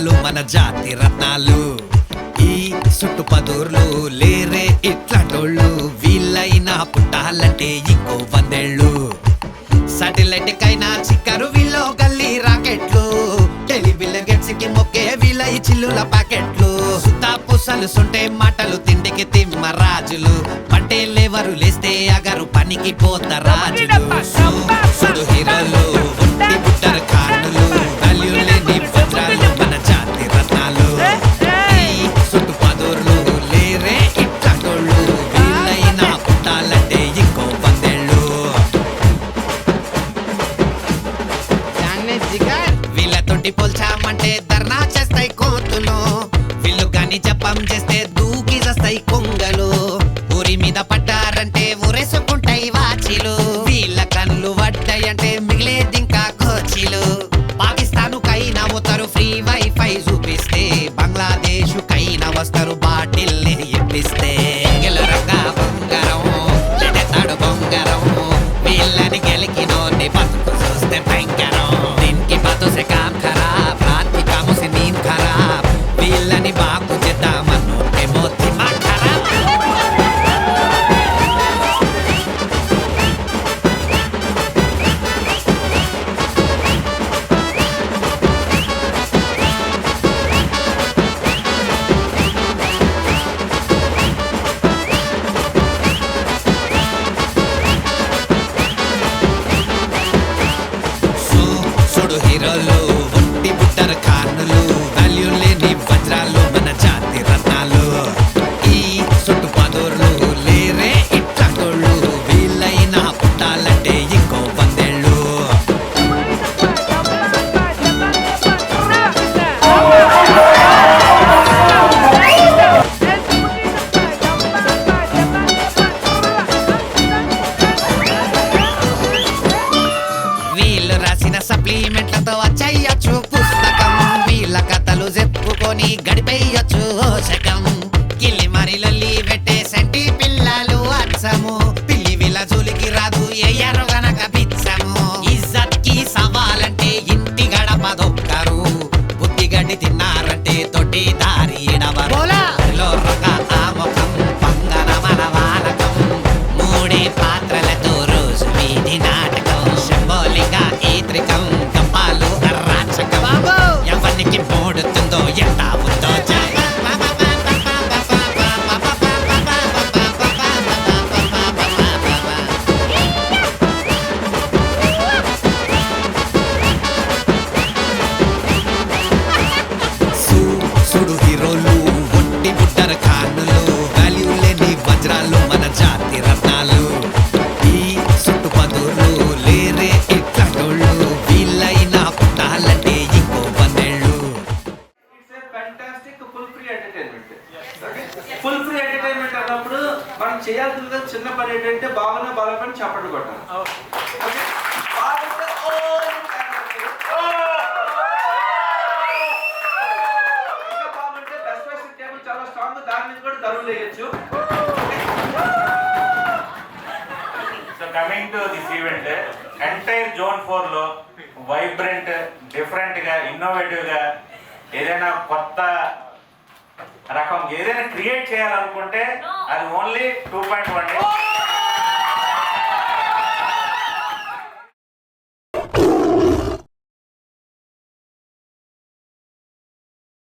వజ్రాలు మన జాతి రత్నాలు. ఈ చుట్టుపదూర్లు లేరే ఇట్లాంటోళ్ళు, వీళ్ళైనా పుట్టాలంటే ఇంకో 100 ఏళ్ళు. సాటిలైట్ కైనా చిక్కరు వీళ్ళో గల్లీ రాకెట్లు, టెలివిజన్ గెట్స్ కి మొక్కే వీళ్ళ ఈ చిల్లుల ప్యాకెట్లు. సుతా పుసలు సొంటే మాటలు తిండికి తిమ్మ రాజులు, పట్టేలేవరు లేస్తే అగరు పనికి పోత రాజులు. సుడు హీరోలు ఒట్టి బుట్టరు ఖానులు, వాల్యూ లేని వజ్రాలు మన జాతి రత్నాలు. ఈ చుట్టుపదూర్లు లేరే ఇట్లాంటోళ్ళు, వీళ్ళైనా పుట్టాలంటే ఇంకో 100 ఏళ్ళు. వీళ్ళతోటి పోల్చామంటే ధర్నా చేస్తాయి కోతులు, వీళ్ళు కానీ జపం చేస్తే దూకి చేస్తాయి కొంగలు. ఊరి మీద పడ్డారంటే ఊరేసుకుంటాయి వాచిలు, వీళ్ళ కళ్ళు పడ్డాయంటే మిగిలేది ఇంకా కోచిలు. పాకిస్తాను కైనా పోతారు ఫ్రీ వైఫై చూపిస్తే, బంగ్లాదేశ్ కైనా వస్తారు బాటిల్ ఇప్పిస్తే. గెలరంగా బొంగరం లెడతాడు బొంగరం, వీళ్ళని గెలికినోని బతుకు చూస్తే భయంకరం. దీనికి బాతో సే కామ్ ఖరాబ్, రాత్రి కాము సే నీంద్ ఖరాబ్, వీళ్ళని బాగు చేద్దామన్నోటే మోతి మా ఖరాబ్. సుడు హీరోలు ఒట్టి బుట్టరు ఖానులు, వాల్యూ లేని వజ్రాలు మన జాతి రత్నాలు. ఈ చుట్టుపదూర్లు లేరే ఇట్లాంటోళ్ళు, వీళ్ళైనా పుట్టాలంటే ఇంకో 100 ఏళ్ళు. వీళ్ళు రాసిన సప్లిమెంట్లతో వచ్చేయచ్చు పుస్తకం, వీళ్ళ కథలు చెప్పుకొని గడిపేయచ్చు శకం. కిల్లి మరి లొల్లి పెట్టే సంటి పిల్లలు అచ్చము, పిల్లి వీళ్ళ జోలికి రాదు ఎయ్యరు గనక పిచ్చము. ఇజ్జత్ కి సవాలంటే ఇంటి గడప దొక్కరు, బుద్ధి గడ్డి తిన్నారంటే తొట్టి దారి ఎడవరు. ఆ ముఖం పంగన మన వాలకం, మూడే పాత్రలతో రోజు వీధి నాటకం. శంభోలిక ఈత్రికం కంపాలు అరాచకం, ఎవరికి మూడుతుందో ఎంత ఉందో జై. సుడు హీరోలు ఒట్టి బుట్టరు ఖానులు, వాల్యూ లేని వజ్రాలు మన జాతి రత్నాలు. ఈ చుట్టుపదూర్లు లేరే ఇట్లాంటోళ్ళు, వీళ్ళైనా పుట్టాలంటే ఇంకో 100 ఏళ్ళు. It's a fantastic full free entertainment. Full free entertainment అన్నప్పుడు మనం చేయాల్సింది చిన్న పని ఏంటంటే బాగున్నా బాగా చప్పట్లు కొట్టాలి. ఓకే? బాగుంటే ఓ ఇంకా బాగుంటే బెస్ట్ బెస్ట్ టేబుల్ చాలా స్ట్రాంగ్, దాని మీద కూడా దరువులు వేయచ్చు. So coming to this event, entire zone 4 లో వైబ్రెంట్, డిఫరెంట్ గా, ఇన్నోవేటివ్ గా ఏదైనా కొత్త రకం ఏదైనా క్రియేట్ చేయాలనుకుంటే అది ఓన్లీ 2.1